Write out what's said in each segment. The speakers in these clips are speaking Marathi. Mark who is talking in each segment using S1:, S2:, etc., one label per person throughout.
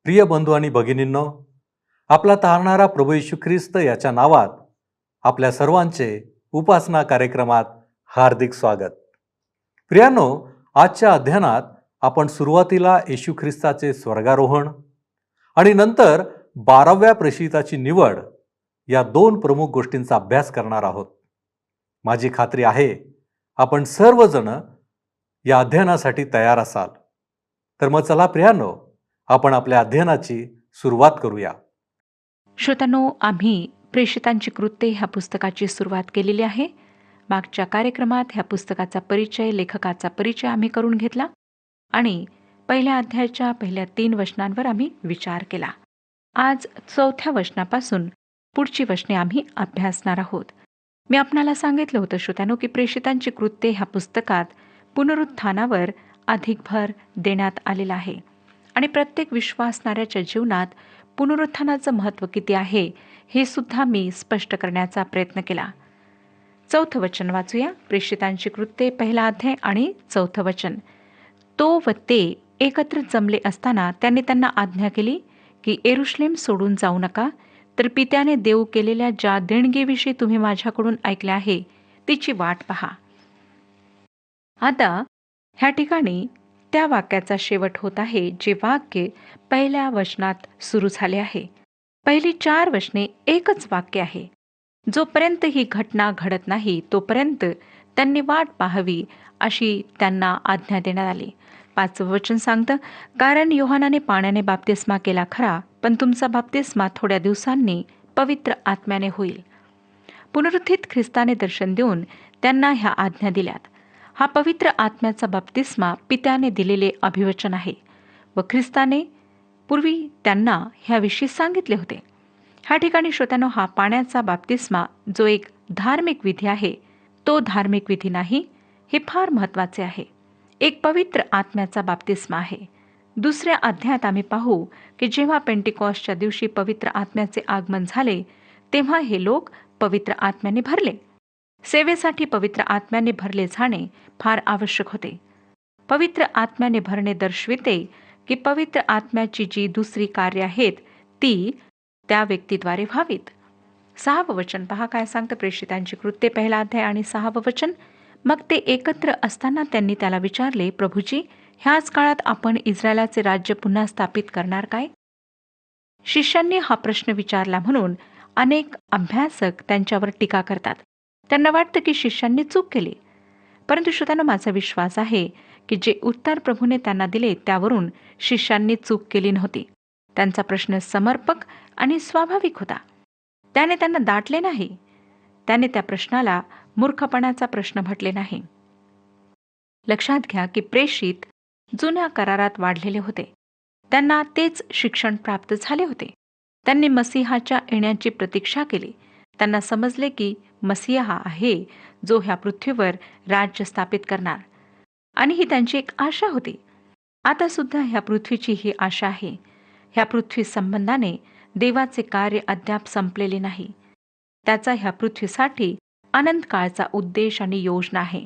S1: प्रिय बंधू आणि भगिनींनो, आपला तारणारा प्रभू येशू ख्रिस्त याच्या नावात आपल्या सर्वांचे उपासना कार्यक्रमात हार्दिक स्वागत. प्रियांनो, आजच्या अध्ययनात आपण सुरुवातीला येशू ख्रिस्ताचे स्वर्गारोहण आणि नंतर 12व्या प्रेषिताची निवड या दोन प्रमुख गोष्टींचा अभ्यास करणार आहोत. माझी खात्री आहे आपण सर्वजण या अध्ययनासाठी तयार असाल. तर मग चला प्रियांनो, आपण आपल्या अध्ययनाची सुरुवात करूया.
S2: श्रोत्यांनो, आम्ही प्रेषितांची कृत्ये ह्या पुस्तकाची सुरुवात केलेली आहे. मागच्या कार्यक्रमात ह्या पुस्तकाचा परिचय, लेखकाचा परिचय आम्ही करून घेतला आणि पहिल्या अध्यायाच्या पहिल्या 3 वचनांवर आम्ही विचार केला. आज 4थ्या वचनापासून पुढची वचने आम्ही अभ्यासणार आहोत. मी आपणाला सांगितलं होतं श्रोत्यांनो की प्रेषितांची कृत्ये ह्या पुस्तकात पुनरुत्थानावर अधिक भर देण्यात आलेला आहे आणि प्रत्येक विश्वासणाऱ्याच्या जीवनात पुनरुत्थानाचं महत्त्व किती आहे हे सुद्धा मी स्पष्ट करण्याचा प्रयत्न केला. 4थं वचन वाचूया. प्रेषितांची कृत्ये 1 अध्याय आणि 4थं वचन. तो व ते एकत्र जमले असताना त्यांनी त्यांना आज्ञा केली की येरुशलेम सोडून जाऊ नका, तर पित्याने देऊ केलेल्या ज्या देणगीविषयी तुम्ही माझ्याकडून ऐकले आहे तिची वाट पहा. आता ह्या ठिकाणी त्या वाक्याचा शेवट होत आहे जे वाक्य पहिल्या वचनात सुरू झाले आहे. पहिली 4 वचने एकच वाक्य आहे. जोपर्यंत ही घटना घडत नाही तोपर्यंत त्यांनी वाट पाहावी अशी त्यांना आज्ञा देण्यात आली. 5वं वचन सांगतं, कारण योहानाने पाण्याने बाप्तिस्मा केला खरा, पण तुमचा बाप्तिस्मा थोड्या दिवसांनी पवित्र आत्म्याने होईल. पुनरुत्थित ख्रिस्ताने दर्शन देऊन त्यांना ह्या आज्ञा दिल्यात. हा पवित्र आत्म्याचा बाप्तिस्मा पित्याने दिलेले अभिवचन आहे व ख्रिस्ताने पूर्वी त्यांना ह्याविषयी सांगितले होते. ह्या ठिकाणी श्रोत्यांनो, हा पाण्याचा बाप्तिस्मा जो एक धार्मिक विधी आहे तो धार्मिक विधी नाही, हे फार महत्त्वाचे आहे. एक पवित्र आत्म्याचा बाप्तिस्मा आहे. 2ऱ्या अध्यायात आम्ही पाहू की जेव्हा पेंटिकॉस्टच्या दिवशी पवित्र आत्म्याचे आगमन झाले तेव्हा हे लोक पवित्र आत्म्याने भरले. सेवेसाठी पवित्र आत्म्याने भरले जाणे फार आवश्यक होते. पवित्र आत्म्याने भरणे दर्शविते की पवित्र आत्म्याची जी दुसरी कार्य आहेत ती त्या व्यक्तीद्वारे व्हावीत. 6वं वचन पहा काय सांगतं. प्रेषितांची कृत्ये 1 अध्याय आणि 6वं वचन. मग ते एकत्र असताना त्यांनी त्याला विचारले, प्रभूजी, ह्याच काळात आपण इस्रायलाचे राज्य पुन्हा स्थापित करणार काय? शिष्यांनी हा प्रश्न विचारला म्हणून अनेक अभ्यासक त्यांच्यावर टीका करतात. त्यांना वाटतं की शिष्यांनी चूक केली. परंतु श्रोत्यांनो, माझा विश्वास आहे की जे उत्तर प्रभूने त्यांना दिले त्यावरून शिष्यांनी चूक केली नव्हती. त्यांचा प्रश्न समर्पक आणि स्वाभाविक होता. त्याने त्यांना दाटले नाही. त्याने त्या प्रश्नाला मूर्खपणाचा प्रश्न म्हटले नाही. लक्षात घ्या की प्रेषित जुन्या करारात वाढलेले होते. त्यांना तेच शिक्षण प्राप्त झाले होते. त्यांनी मसीहाच्या येण्याची प्रतीक्षा केली. त्यांना समजले की मसीहा आहे जो ह्या पृथ्वीवर राज्य स्थापित करणार आणि ही त्यांची एक आशा होती. आता सुद्धा ह्या पृथ्वीची ही आशा आहे. ह्या पृथ्वी संबंधाने देवाचे कार्य अद्याप संपलेले नाही. त्याचा ह्या पृथ्वीसाठी अनंत काळचा उद्देश आणि योजना आहे.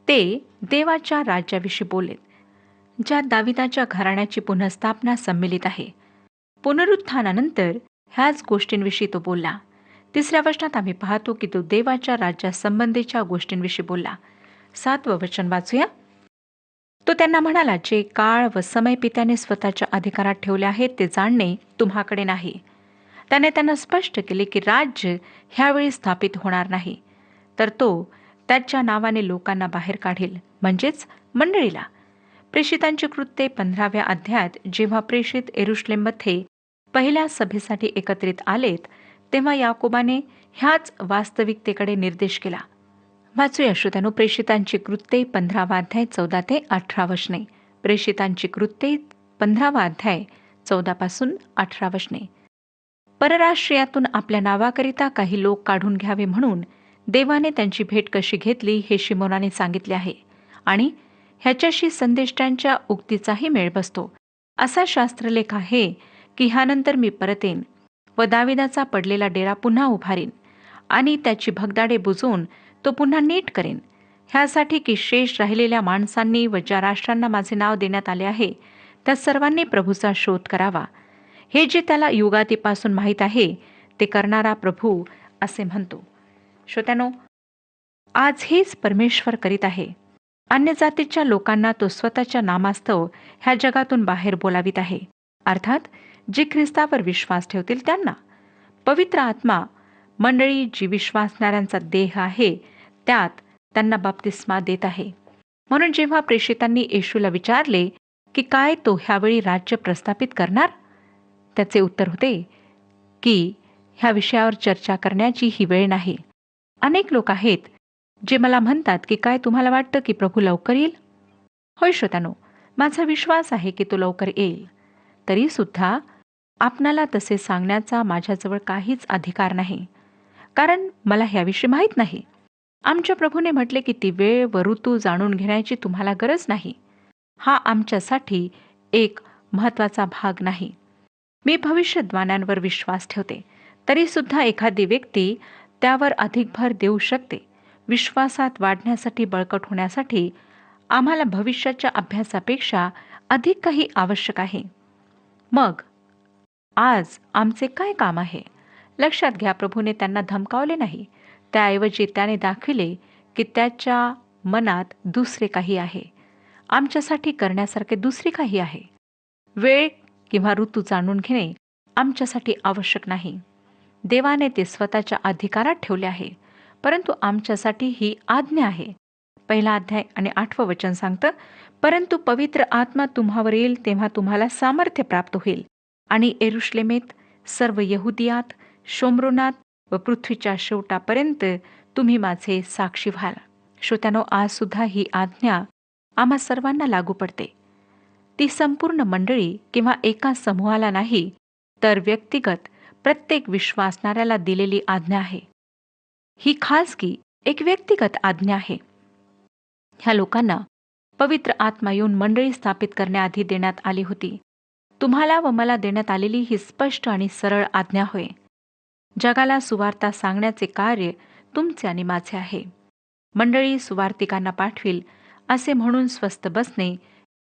S2: ते देवाच्या राज्याविषयी बोललेत, ज्यात दाविदाच्या घराण्याची पुनःस्थापना सम्मिलित आहे. पुनरुत्थानानंतर ह्याच गोष्टींविषयी तो बोलला. 3ऱ्या वचनात आम्ही पाहतो की तो देवाच्या राज्यासंबंधीच्या गोष्टींविषयी बोलला. 7वं वचन वाचूया. तो त्यांना म्हणाला, जे काळ व समय पित्याने स्वतःच्या अधिकारात ठेवले आहेत ते जाणणे तुम्हाकडे नाही. त्याने त्यांना स्पष्ट केले की राज्य ह्यावेळी स्थापित होणार नाही, तर तो त्याच्या नावाने लोकांना बाहेर काढेल, म्हणजेच मंडळीला. प्रेषितांची कृत्ये 15व्या अध्यायात जेव्हा प्रेषित येरुशलेममध्ये पहिल्या सभेसाठी एकत्रित आलेत तेव्हा याकोबाने ह्याच वास्तविकतेकडे निर्देश केला. वाचूया श्रोत्यांनो, प्रेषितांची कृत्ये 15वा अध्याय 14 ते 18 वचने. प्रेषितांची कृत्ये 15वा अध्याय 14 पासून 18 वचने. परराष्ट्रीयातून आपल्या नावाकरिता काही लोक काढून घ्यावे म्हणून देवाने त्यांची भेट कशी घेतली हे शिमोनाने सांगितले आहे आणि ह्याच्याशी संदेष्टांच्या उक्तीचाही मेळ बसतो. असा शास्त्रलेख आहे की ह्यानंतर मी परत येईन व दाविदाचा पडलेला डेरा पुन्हा उभारीन आणि त्याची भगदाडे बुजवून तो पुन्हा नीट करेन, ह्यासाठी की शेष राहिलेल्या माणसांनी व ज्या राष्ट्रांना माझे नाव देण्यात आले आहे त्या सर्वांनी प्रभूचा शोध करावा. हे जे त्याला युगादीपासून माहीत आहे ते करणारा प्रभू असे म्हणतो. श्रोत्यानो, आज हेच परमेश्वर करीत आहे. अन्य जातीच्या लोकांना तो स्वतःच्या नामास्तव ह्या जगातून बाहेर बोलावित आहे. अर्थात जे ख्रिस्तावर विश्वास ठेवतील त्यांना. पवित्र आत्मा मंडळी जी विश्वासणाऱ्यांचा देह आहे त्यात त्यांना बप्तिस्मा देत आहे. म्हणून जेव्हा प्रेषितांनी येशूला विचारले की काय तो ह्यावेळी राज्य प्रस्थापित करणार, त्याचे उत्तर होते की ह्या विषयावर चर्चा करण्याची ही वेळ नाही. अनेक लोक आहेत जे मला म्हणतात की काय तुम्हाला वाटतं की प्रभू लवकर येईल? होय श्रोत्यानो, माझा विश्वास आहे की तो लवकर येईल. तरी सुद्धा आपणाला तसे सांगण्याचा माझ्याजवळ काहीच अधिकार नाही, कारण मला ह्याविषयी माहीत नाही. आमच्या प्रभूने म्हटले की ती वेळ व ऋतू जाणून घेण्याची तुम्हाला गरज नाही. हा आमच्यासाठी एक महत्त्वाचा भाग नाही. मी भविष्यद्वाण्यांवर विश्वास ठेवते, तरी सुद्धा एखादी व्यक्ती त्यावर अधिक भर देऊ शकते. विश्वासात वाढण्यासाठी, बळकट होण्यासाठी आम्हाला भविष्याच्या अभ्यासापेक्षा अधिक काही आवश्यक आहे. मग आज आमचे काय काम आहे? लक्षात घ्या, प्रभूने त्यांना धमकावले नाही. त्याऐवजी त्याने दाखविले की त्याच्या मनात दुसरे काही आहे. आमच्यासाठी करण्यासारखे दुसरे काही आहे. वेळ किंवा ऋतू जाणून घेणे आमच्यासाठी आवश्यक नाही. देवाने ते स्वतःच्या अधिकारात ठेवले आहे, परंतु आमच्यासाठी ही आज्ञा आहे. 1 अध्याय आणि 8वं वचन सांगतं, परंतु पवित्र आत्मा तुम्हावर येईल तेव्हा तुम्हाला सामर्थ्य प्राप्त होईल आणि यरुशलेमेत, सर्व यहुदियात, शोम्रोनात व पृथ्वीच्या शेवटापर्यंत तुम्ही माझे साक्षी व्हाल. श्रोत्यानो, आज सुद्धा ही आज्ञा आम्हा सर्वांना लागू पडते. ती संपूर्ण मंडळी किंवा एका समूहाला नाही, तर व्यक्तिगत प्रत्येक विश्वासणाऱ्याला दिलेली आज्ञा आहे. ही खाजगी एक व्यक्तिगत आज्ञा आहे. ह्या लोकांना पवित्र आत्मा येऊन मंडळी स्थापित करण्याआधी देण्यात आली होती. तुम्हाला व मला देण्यात आलेली ही स्पष्ट आणि सरळ आज्ञा होय. जगाला सुवार्ता सांगण्याचे कार्य तुमचे आणि माझे आहे. मंडळी सुवार्तिकांना पाठविल असे म्हणून स्वस्थ बसणे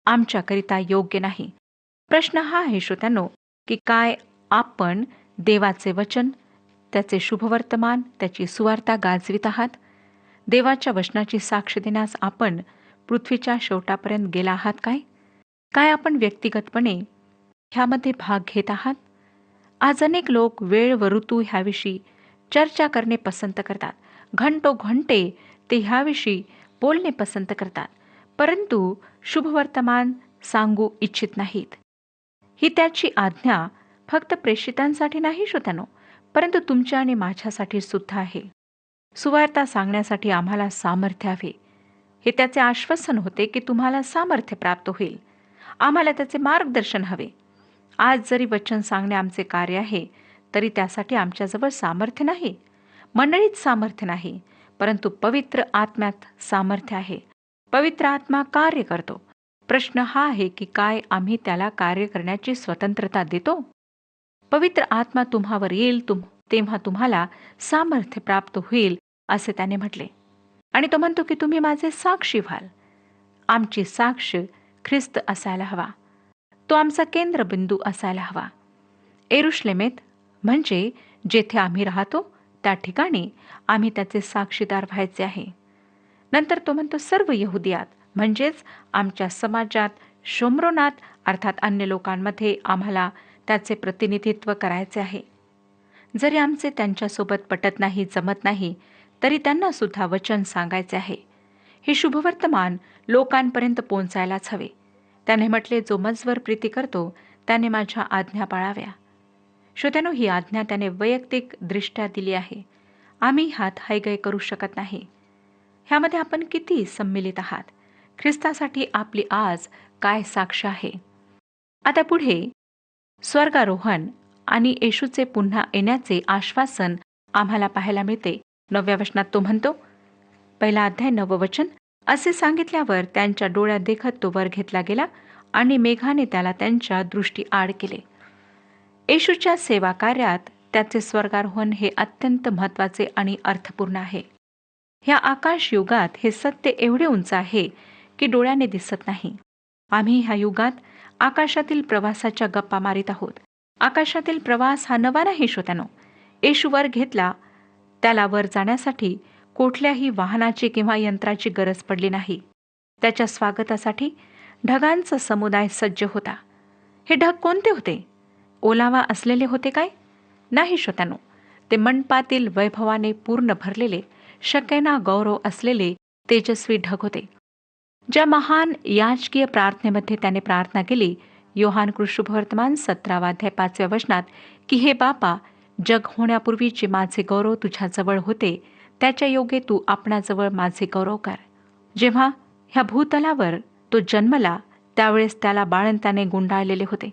S2: आमच्याकरिता योग्य नाही. प्रश्न हा आहे श्रोत्यांनो, की काय आपण देवाचे वचन, त्याचे शुभवर्तमान, त्याची सुवार्ता गाजवित आहात? देवाच्या वचनाची साक्ष देण्यास आपण पृथ्वीच्या शेवटापर्यंत गेला आहात काय? काय आपण व्यक्तिगतपणे ह्यामध्ये भाग घेत आहात? आज अनेक लोक वेळ व ऋतू ह्याविषयी चर्चा करणे पसंत करतात. घंटोघंटे ते ह्याविषयी बोलणे पसंत करतात, परंतु शुभवर्तमान सांगू इच्छित नाहीत. ही त्याची आज्ञा फक्त प्रेषितांसाठी नाही श्रोत्यानो, परंतु तुमच्या आणि माझ्यासाठी सुद्धा आहे. सुवार्ता सांगण्यासाठी आम्हाला सामर्थ्य हवे. हे त्याचे आश्वासन होते की तुम्हाला सामर्थ्य प्राप्त होईल. आम्हाला त्याचे मार्गदर्शन हवे. आज जरी वचन सांगणे आमचे कार्य आहे, तरी त्यासाठी आमच्याजवळ सामर्थ्य नाही, मंडळीत सामर्थ्य नाही, परंतु पवित्र आत्म्यात सामर्थ्य आहे. पवित्र आत्मा कार्य करतो. प्रश्न हा आहे की काय आम्ही त्याला कार्य करण्याची स्वतंत्रता देतो? पवित्र आत्मा तुम्हावर येईल तेव्हा तुम्हाला सामर्थ्य प्राप्त होईल असे त्याने म्हटले. आणि तो म्हणतो की तुम्ही माझे साक्षी व्हाल. आमची साक्ष ख्रिस्त असायला हवा. तो आमचा केंद्रबिंदू असायला हवा. यरुशलेमेत म्हणजे जेथे आम्ही राहतो त्या ठिकाणी आम्ही त्याचे साक्षीदार व्हायचे आहे. नंतर तो म्हणतो सर्व यहुदियात म्हणजेच आमच्या समाजात, शोम्रोनात अर्थात अन्य लोकांमध्ये आम्हाला त्याचे प्रतिनिधित्व करायचे आहे. जरी आमचे त्यांच्यासोबत पटत नाही, जमत नाही, तरी त्यांना सुद्धा वचन सांगायचे आहे. हे शुभवर्तमान लोकांपर्यंत पोहोचायलाच हवे. त्याने म्हटले, जो मजवर प्रीती करतो त्याने माझ्या आज्ञा पाळाव्या. श्रोत्यानो, ही आज्ञा त्याने वैयक्तिक दृष्ट्या दिली आहे. आम्ही ह्यात हायगय करू शकत नाही. ह्यामध्ये आपण किती सम्मिलित आहात? ख्रिस्तासाठी आपली आज काय साक्ष आहे? आता पुढे स्वर्गारोहण आणि येशूचे पुन्हा येण्याचे आश्वासन आम्हाला पाहायला मिळते. 9व्या वचनात तो म्हणतो, 1 अध्याय 9वं वचन, असे सांगितल्यावर त्यांच्या डोळ्यात देखत तो वर घेतला गेला आणि मेघाने त्याला त्यांच्या दृष्टी आड केले. येशूच्या सेवा कार्यात त्याचे स्वर्गारोहण हे अत्यंत महत्त्वाचे आणि अर्थपूर्ण आहे. ह्या आकाश युगात हे सत्य एवढे उंच आहे की डोळ्याने दिसत नाही. आम्ही ह्या युगात आकाशातील प्रवासाच्या गप्पा मारित आहोत. आकाशातील प्रवास हा नवा नाही श्रोत्यानो. येशू वर घेतला, त्याला वर जाण्यासाठी कुठल्याही वाहनाची किंवा यंत्राची गरज पडली नाही. त्याच्या स्वागतासाठी ढगांचा समुदाय सज्ज होता. हे ढग कोणते होते? ओलावा असलेले होते काय? नाही श्रोत्यानो, ते मंडपातील वैभवाने पूर्ण भरलेले, शकेना गौरव असलेले तेजस्वी ढग होते. ज्या महान याजकीय प्रार्थनेमध्ये त्याने प्रार्थना केली, योहान शुभवर्तमान 17 अध्याय 5 वचनात, की हे बापा, जग होण्यापूर्वीचे माझे गौरव तुझ्याजवळ होते, त्याच्या योगे तू आपणाजवळ माझे गौरव कर. जेव्हा ह्या भूतलावर तो जन्मला त्यावेळेस त्याला बाळंताने गुंडाळलेले होते.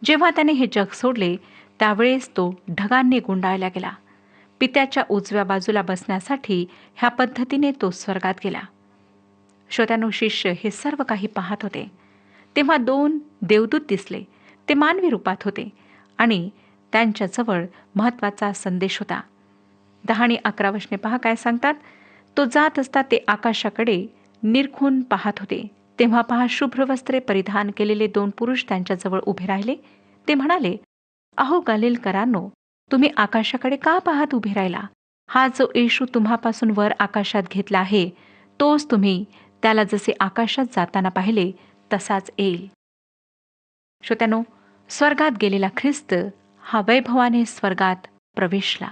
S2: जेव्हा त्याने हे जग सोडले त्यावेळेस तो ढगांनी गुंडाळला गेला. पित्याच्या उजव्या बाजूला बसण्यासाठी ह्या पद्धतीने तो स्वर्गात गेला. श्रोत्यानो, शिष्य हे सर्व काही पाहत होते. तेव्हा 2 देवदूत दिसले. ते मानवी रूपात होते आणि त्यांच्याजवळ महत्वाचा संदेश होता. 10 आणि 11 वचने पहा काय सांगतात. तो जात असता ते आकाशाकडे निरखून पाहत होते. तेव्हा पहा, शुभ्र वस्त्रे परिधान केलेले 2 पुरुष त्यांच्याजवळ उभे राहिले. ते म्हणाले, अहो गलीलकरांनो, तुम्ही आकाशाकडे का पाहत उभे राहिला? हा जो येशू तुम्हापासून वर आकाशात घेतला आहे, तोच तुम्ही त्याला जसे आकाशात जाताना पाहिले तसाच येईल. श्रोत्यानो, स्वर्गात गेलेला ख्रिस्त हा वैभवाने स्वर्गात प्रवेशला.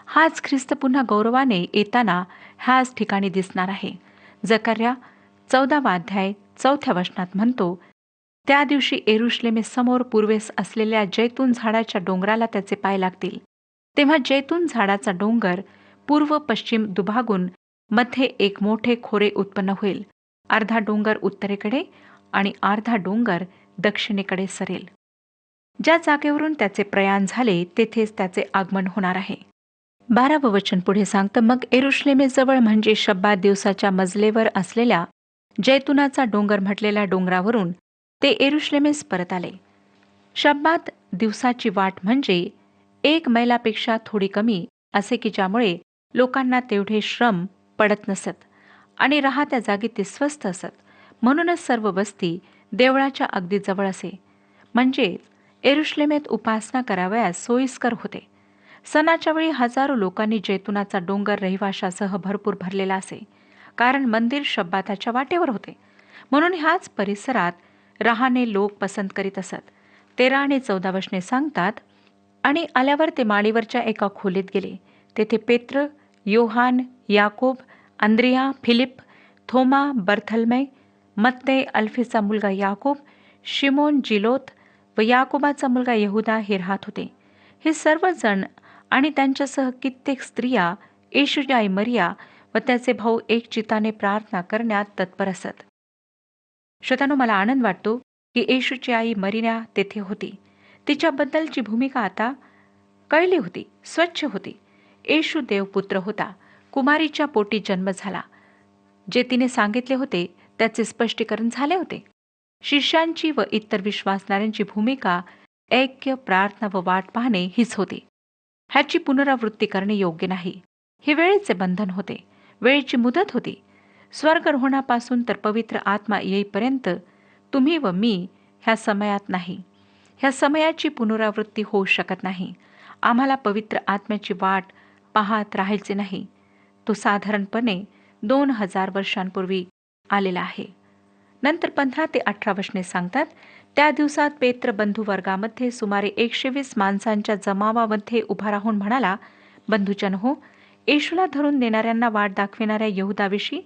S2: हाच ख्रिस्त पुन्हा गौरवाने येताना ह्याच ठिकाणी दिसणार आहे. जकर्या 14 अध्याय 4 वचनात म्हणतो, त्या दिवशी यरुशलेमेसमोर पूर्वेस असलेल्या जैतून झाडाच्या डोंगराला त्याचे पाय लागतील. तेव्हा जैतून झाडाचा डोंगर पूर्व पश्चिम दुभागून मध्ये एक मोठे खोरे उत्पन्न होईल. अर्धा डोंगर उत्तरेकडे आणि अर्धा डोंगर दक्षिणेकडे सरेल. ज्या जागेवरून त्याचे प्रयाण झाले तेथेच त्याचे आगमन होणार आहे. 12वं वचन पुढे सांगतं, मग यरुशलेमेजवळ म्हणजे शब्बात दिवसाच्या मजलेवर असलेल्या जैतुनाचा डोंगर म्हटलेल्या डोंगरावरून ते यरुशलेमेस परत आले. शब्बात दिवसाची वाट म्हणजे 1 मैलापेक्षा थोडी कमी असे, की ज्यामुळे लोकांना तेवढे श्रम पडत नसत आणि राहत्या जागी ते स्वस्थ असत. म्हणूनच सर्व वस्ती देवळाच्या अगदी जवळ असे. म्हणजे यरुशलेमेत उपासना करावयास सोयीस्कर होते. सणाच्या वेळी हजारो लोकांनी जैतुनाचा डोंगर रहिवाशासह भरपूर भरलेला असे, कारण मंदिर शब्बाताच्या वाटेवर होते. म्हणून ह्याच परिसरात राहणे लोक पसंत करीत असत. 13 आणि 14 वचने सांगतात, आणि आल्यावर ते माळीवरच्या एका खोलीत गेले. तेथे पेत्र, योहान, याकोब, अंद्रिया, फिलिप, थोमा, बर्थलमै, मत्ते, अल्फेचा मुलगा याकोब, शिमोन जिलोत व याकोबाचा मुलगा यहुदा हे राहत होते. हे सर्वजण आणि त्यांच्यासह कित्येक स्त्रिया येशूची आई मरिया व त्याचे भाऊ एकचित्ताने प्रार्थना करण्यात तत्पर असत. श्रोत्यानो, मला आनंद वाटतो की येशूची आई मरिया तेथे होती. तिच्याबद्दलची भूमिका आता कळली होती, स्वच्छ होती. येशू देवपुत्र होता. कुमारीच्या पोटी जन्म झाला. जे तिने सांगितले होते त्याचे स्पष्टीकरण झाले होते. शिष्यांची व इतर विश्वासणाऱ्यांची भूमिका ऐक्य, प्रार्थना व वाट पाहणे हीच होती. ह्याची पुनरावृत्ती करणे योग्य नाही. हे वेळेचे बंधन होते, वेळेची मुदत होती. स्वर्गारोहणापासून तर पवित्र आत्मा येईपर्यंत तुम्ही व मी ह्या समयात नाही. ह्या समयाची पुनरावृत्ती होऊ शकत नाही. आम्हाला पवित्र आत्म्याची वाट पाहत राहायचे नाही. तो साधारणपणे 2000 वर्षांपूर्वी आलेला आहे. नंतर 15 ते 18 वचने सांगतात, त्या दिवसात पेत्र बंधुवर्गामध्ये सुमारे 120 माणसांच्या जमावामध्ये उभा राहून म्हणाला, बंधुजन हो, येशूला धरून देणाऱ्यांना वाट दाखविणाऱ्या यहुदाविषयी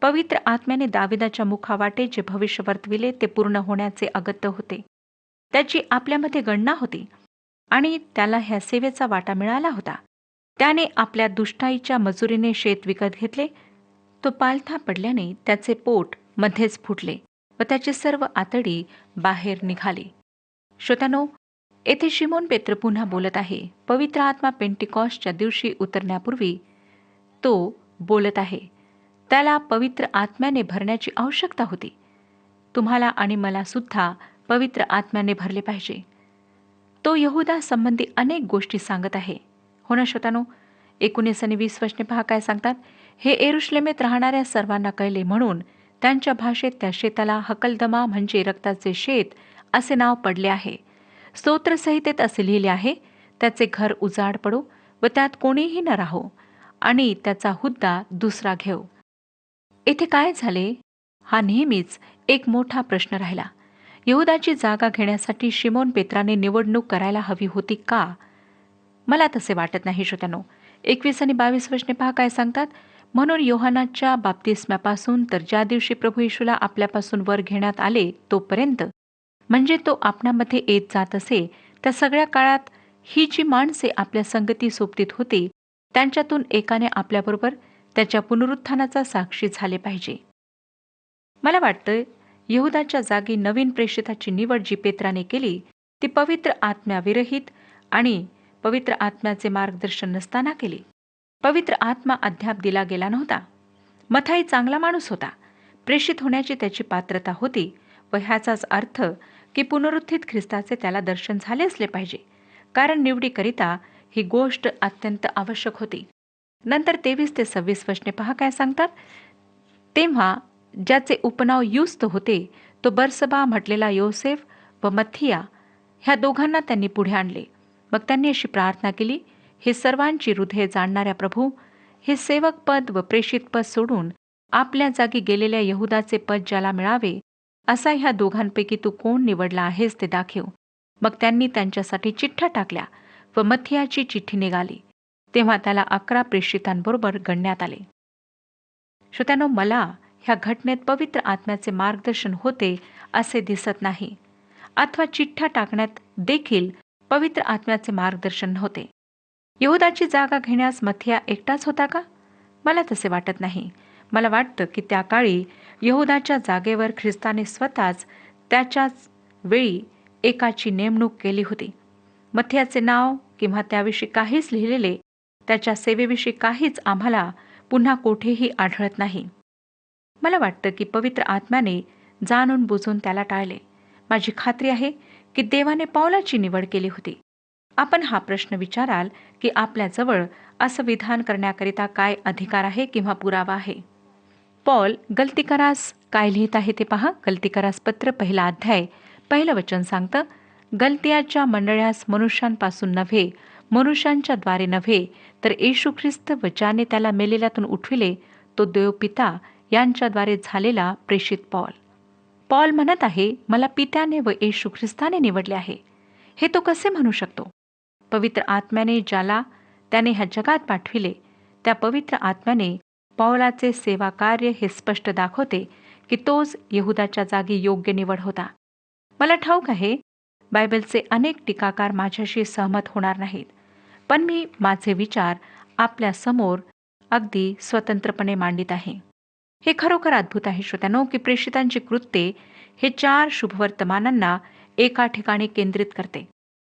S2: पवित्र आत्म्याने दाविदाच्या मुखावाटे जे भविष्य वर्तविले ते पूर्ण होण्याचे अगत्य होते. त्याची आपल्यामध्ये गणना होती आणि त्याला ह्या सेवेचा वाटा मिळाला होता. त्याने आपल्या दुष्टाईच्या मजुरीने शेत विकत घेतले. तो पालथा पडल्याने त्याचे पोट मध्येच फुटले व त्याची सर्व आतडी बाहेर निघाली. श्रोत्यानो, येथे शिमोन पेत्र पुन्हा बोलत आहे. पवित्र आत्मा पेंटिकॉस्टच्या दिवशी उतरण्यापूर्वी तो बोलत आहे. त्याला पवित्र आत्म्याने भरण्याची आवश्यकता होती. तुम्हाला आणि मला सुद्धा पवित्र आत्म्याने भरले पाहिजे. तो यहुदा संबंधी अनेक गोष्टी सांगत आहे. हो ना श्रोत्यानो? 19 आणि 20 वचने पहा काय सांगतात. हे यरुशलेमेत राहणाऱ्या सर्वांना कळले, म्हणून त्यांच्या भाषेत त्या शेताला हकलदमा म्हणजे रक्ताचे शेत असे नाव पडले आहे. स्तोत्रसंहितेत असे लिहिले आहे, त्याचे घर उजाड पडो व त्यात कोणीही न राहो आणि त्याचा हुद्दा दुसरा घेऊ. येथे काय झाले? हा नेहमीच एक मोठा प्रश्न राहिला. यहुदाची जागा घेण्यासाठी शिमोन पेत्राने निवडणूक करायला हवी होती का? मला तसे वाटत नाही श्रोत्यानो. 21 आणि 22 वचने पहा काय सांगतात. म्हणून योहानाच्या बाप्तिस्म्यापासून तर ज्या दिवशी प्रभू येशूला आपल्यापासून वर घेण्यात आले तोपर्यंत, म्हणजे तो आपणामध्ये येत जात असे, त्या सगळ्या काळात ही जी माणसे आपल्या संगती सोबतीत होती, त्यांच्यातून एकाने आपल्याबरोबर त्याच्या पुनरुत्थानाचा साक्षी झाले पाहिजे. मला वाटतं यहुदाच्या जागी नवीन प्रेषिताची निवड जी पेत्राने केली, ती पवित्र आत्म्याविरहित आणि पवित्र आत्म्याचे मार्गदर्शन नसताना केली. पवित्र आत्मा अद्याप दिला गेला नव्हता. मथाई चांगला माणूस होता. प्रेषित होण्याची त्याची पात्रता होती व ह्याचाच अर्थ की पुनरुत्थित ख्रिस्ताचे त्याला दर्शन झाले असले पाहिजे, कारण निवडीकरिता ही गोष्ट अत्यंत आवश्यक होती. नंतर 23 ते 26 वचने पहा काय सांगतात. तेव्हा ज्याचे उपनाव युस्त होते तो बर्सबा म्हटलेला योसेफ व मथिया ह्या दोघांना त्यांनी पुढे आणले. मग त्यांनी अशी प्रार्थना केली, हे सर्वांची हृदये जाणणाऱ्या प्रभू, हे सेवक पद व प्रेषित पद सोडून आपल्या जागी गेलेल्या यहुदाचे पद ज्याला मिळावे, असा ह्या दोघांपैकी तू कोण निवडला आहेस ते दाखव. मग त्यांनी त्यांच्यासाठी चिठ्ठ्या टाकल्या व मथियाची चिठ्ठी निघाली. तेव्हा त्याला 11 प्रेषितांबरोबर गणण्यात आले. श्रोत्यानो, मला ह्या घटनेत पवित्र आत्म्याचे मार्गदर्शन होते असे दिसत नाही, अथवा चिठ्ठ्या टाकण्यात देखील पवित्र आत्म्याचे मार्गदर्शन नव्हते. यहुदाची जागा घेण्यास मथिया एकटाच होता का? मला तसे वाटत नाही. मला वाटतं की त्या काळी यहुदाच्या जागेवर ख्रिस्ताने स्वतःच त्याच्याच वेळी एकाची नेमणूक केली होती. मथियाचे नाव किंवा त्याविषयी काहीच लिहिलेले, त्याच्या सेवेविषयी काहीच आम्हाला पुन्हा कोठेही आढळत नाही. मला वाटतं की पवित्र आत्म्याने जाणून बुजून त्याला टाळले. माझी खात्री आहे की देवाने पौलाची निवड केली होती. आपण हा प्रश्न विचाराल की आपल्याजवळ असं विधान करण्याकरिता काय अधिकार आहे किंवा पुरावा आहे? पौल गलतीकारास काय लिहित आहे ते पहा. गलतीकारास पत्र 1 अध्याय 1 वचन सांगतं, गलतियाच्या मंडळास मनुष्यांपासून नव्हे, मनुष्यांच्या द्वारे नव्हे, तर येशू ख्रिस्त व ज्याने त्याला मेलेल्यातून उठविले तो देव पिता यांच्याद्वारे झालेला प्रेषित पौल. पौल म्हणत आहे, मला पित्याने व येशू ख्रिस्ताने निवडले आहे. हे तो कसे म्हणू शकतो? पवित्र आत्म्याने ज्याला त्याने ह्या जगात पाठविले, त्या पवित्र आत्म्याने पौलाचे सेवा कार्य हे स्पष्ट दाखवते की तोच यहुदाच्या जागी योग्य निवड होता. मला ठाऊक आहे बायबलचे अनेक टीकाकार माझ्याशी सहमत होणार नाहीत, पण मी माझे विचार आपल्या समोर अगदी स्वतंत्रपणे मांडित आहे. हे खरोखर अद्भुत आहे श्रोत्यानो की प्रेषितांची कृत्ये हे 4 शुभवर्तमानांना एका ठिकाणी केंद्रित करते.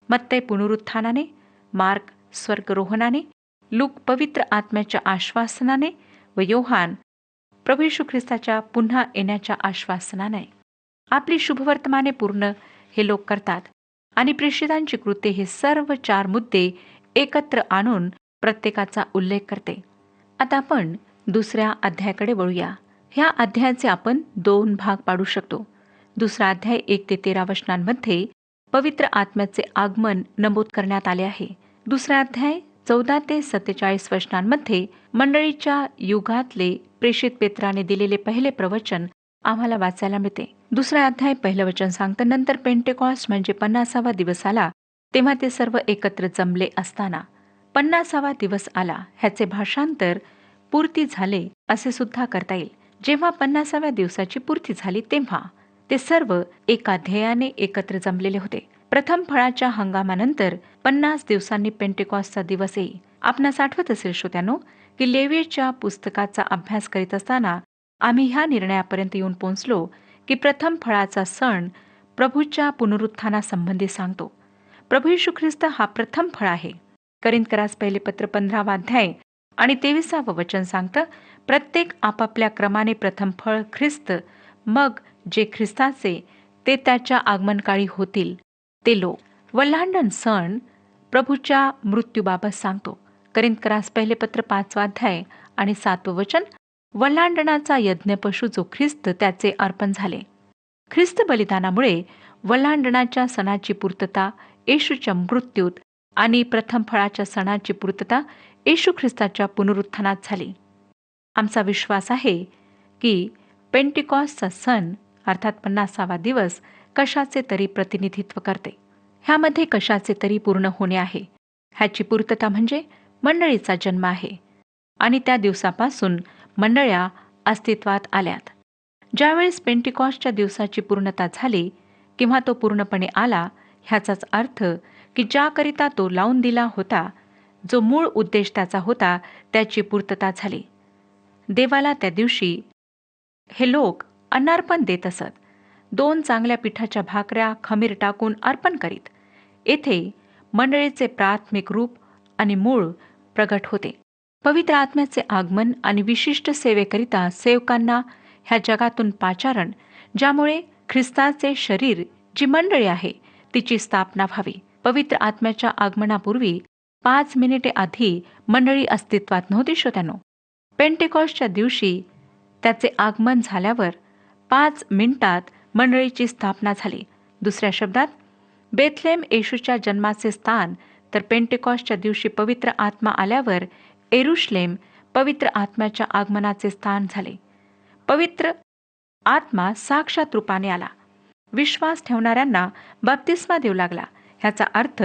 S2: मत्ते पुनरुत्थानाने, मार्क स्वर्गरोहणाने, लूक पवित्र आत्म्याच्या आश्वासनाने व योहान प्रभू येशू ख्रिस्ताच्या पुन्हा येण्याच्या आश्वासनाने. आपली शुभवर्तमाने पूर्ण हे लोक करतात आणि प्रेषितांची कृत्ये हे सर्व 4 मुद्दे एकत्र आणून प्रत्येकाचा उल्लेख करते. आता आपण दुसऱ्या अध्यायाकडे वळूया. ह्या अध्यायाचे आपण 2 भाग पाडू शकतो. दुसरा अध्याय 1 ते 13 वचनांमध्ये पवित्र आत्म्याचे आगमन नमूद करण्यात आले आहे. दुसरा अध्याय 14 ते 47 वचनांमध्ये मंडळीच्या युगातले प्रेषित पेत्राने दिलेले पहिले प्रवचन आम्हाला वाचायला मिळते. दुसरा अध्याय 1 वचन सांगतं, नंतर पेंटेकॉस्ट म्हणजे 50वा दिवस आला, तेव्हा ते सर्व एकत्र जमले असताना. 50वा दिवस आला ह्याचे भाषांतर पूर्ती झाले असे सुद्धा करता येईल. जेव्हा 50व्या दिवसाची पूर्ती झाली तेव्हा ते सर्व एका ध्येयाने एकत्र जमलेले होते. प्रथम फळाच्या हंगामानंतर 50 दिवसांनी पेंटेकॉस्टचा दिवस येई. आपणास आठवत असेल श्रोत्यानो की लेवीच्या पुस्तकाचा अभ्यास करीत असताना आम्ही ह्या निर्णयापर्यंत येऊन पोहोचलो की प्रथम फळाचा सण प्रभूच्या पुनरुत्थानासंबंधी सांगतो. प्रभू येशू ख्रिस्त हा प्रथम फळ आहे. करिंथकरास पहिले पत्र 15वा अध्याय आणि 23वा वचन सांगतं, प्रत्येक आपापल्या क्रमाने प्रथम फळ ख्रिस्त, मग जे ख्रिस्ताचे ते त्याच्या आगमनकाळी होतील ते लोक. वल्हांडण सण प्रभूच्या मृत्यूबाबत सांगतो. करिंथकरास पहिले पत्र 5वा अध्याय आणि 7वं वचन, वल्हांडणाचा यज्ञ पशु जो ख्रिस्त त्याचे अर्पण झाले. ख्रिस्त बलिदानामुळे वल्हांडणाच्या सणाची पूर्तता येशूच्या मृत्यूत आणि प्रथम फळाच्या सणाची पूर्तता येशू ख्रिस्ताच्या पुनरुत्थानात झाली. आमचा विश्वास आहे की पेंटिकॉसचा सण अर्थात 50वा दिवस कशाचे तरी प्रतिनिधित्व करते. ह्यामध्ये कशाचे तरी पूर्ण होणे आहे. ह्याची पूर्तता म्हणजे मंडळीचा जन्म आहे आणि त्या दिवसापासून मंडळ्या अस्तित्वात आल्यात. ज्यावेळेस पेंटिकॉसच्या दिवसाची पूर्णता झाली किंवा तो पूर्णपणे आला, ह्याचाच अर्थ की ज्याकरिता तो लावून दिला होता, जो मूळ उद्देश त्याचा होता, त्याची पूर्तता झाली. देवाला त्या दिवशी हे लोक अन्नार्पण देत असत. 2 चांगल्या पिठाच्या भाकऱ्या खमीर टाकून अर्पण करीत. येथे मंडळीचे प्राथमिक रूप आणि मूळ प्रगट होते. पवित्र आत्म्याचे आगमन आणि विशिष्ट सेवेकरिता सेवकांना ह्या जगातून पाचारण, ज्यामुळे ख्रिस्ताचे शरीर जी मंडळी आहे तिची स्थापना व्हावी. पवित्र आत्म्याच्या आगमनापूर्वी 5 मिनिटे आधी मंडळी अस्तित्वात नव्हती. श्रोत्यांनो, पेंटेकॉस्टच्या दिवशी त्याचे आगमन झाल्यावर 5 मिनिटात मंडळीची स्थापना झाली. दुसऱ्या शब्दात, बेथलेम येशूच्या जन्माचे स्थान, तर पेंटेकॉस्टच्या दिवशी पवित्र आत्मा आल्यावर येरुशलेम पवित्र आत्म्याच्या आगमनाचे स्थान झाले. पवित्र आत्मा साक्षात रूपाने आला. विश्वास ठेवणाऱ्यांना बप्तिस्मा देऊ लागला. ह्याचा अर्थ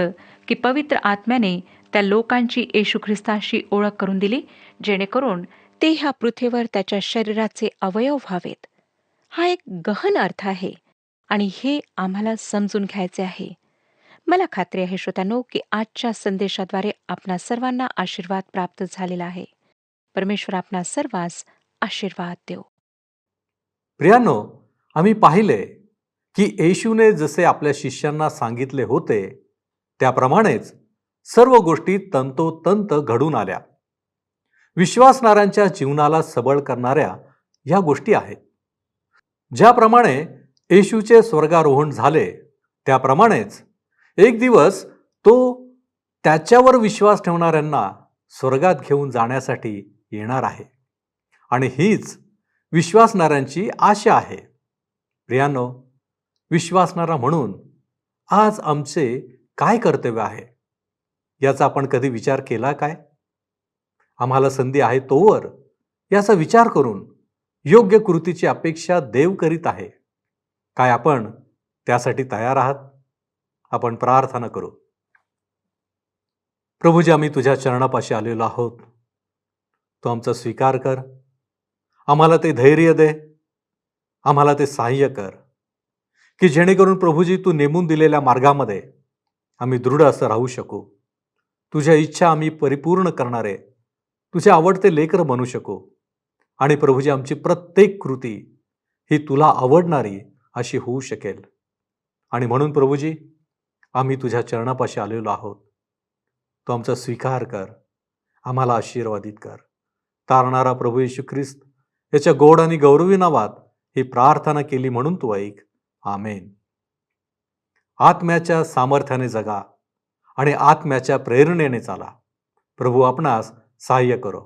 S2: की पवित्र आत्म्याने त्या लोकांची येशू ख्रिस्ताशी ओळख करून दिली, जेणेकरून ते ह्या पृथ्वीवर त्याच्या शरीराचे अवयव व्हावेत. हा एक गहन अर्थ आहे आणि हे आम्हाला समजून घ्यायचे आहे. मला खात्री आहे श्रोत्यांनो की आजच्या संदेशाद्वारे आपणा सर्वांना आशीर्वाद प्राप्त झालेला आहे. परमेश्वर आपणा सर्वांस आशीर्वाद देव.
S1: प्रियांनो, आम्ही पाहिले की येशूने जसे आपल्या शिष्यांना सांगितले होते त्याप्रमाणेच सर्व गोष्टी तंतोतंत घडून आल्या. विश्वासणाऱ्यांच्या जीवनाला सबळ करणाऱ्या ह्या गोष्टी आहेत. ज्याप्रमाणे येशूचे स्वर्गारोहण झाले त्याप्रमाणेच एक दिवस तो त्याच्यावर विश्वास ठेवणाऱ्यांना स्वर्गात घेऊन जाण्यासाठी येणार आहे आणि हीच विश्वासणाऱ्यांची आशा आहे. प्रियांनो, विश्वासणारा म्हणून आज आमचे काय कर्तव्य आहे याचा आपण कधी विचार केला काय? आम्हाला संधी आहे तोवर याचा विचार करून योग्य कृतीची अपेक्षा देव करीत आहे. काय आपण त्यासाठी तयार आहात? आपण प्रार्थना करू. प्रभूजी, आम्ही तुझ्या चरणापाशी आलेलो आहोत. तू आमचा स्वीकार कर. आम्हाला ते धैर्य दे, आम्हाला ते सहाय्य कर की जेणेकरून प्रभूजी तू नेमून दिलेल्या मार्गामध्ये आम्ही दृढ असं राहू शकू. तुझ्या इच्छा आम्ही परिपूर्ण करणारे तुझे आवडते लेकर बनू शकू आणि प्रभूजी आमची प्रत्येक कृती ही तुला आवडणारी अशी होऊ शकेल. आणि म्हणून प्रभूजी आम्ही तुझ्या चरणापाशी आलेलो आहोत. तो आमचा स्वीकार कर, आम्हाला आशीर्वादित कर. तारणारा प्रभू येशू ख्रिस्त याच्या गोड आणि गौरवी नावात ही प्रार्थना केली म्हणून तू ऐक. आमेन. आत्म्याच्या सामर्थ्याने जगा आणि आत्म्याच्या प्रेरणेने चाला. प्रभू आपणास सहाय्य करो.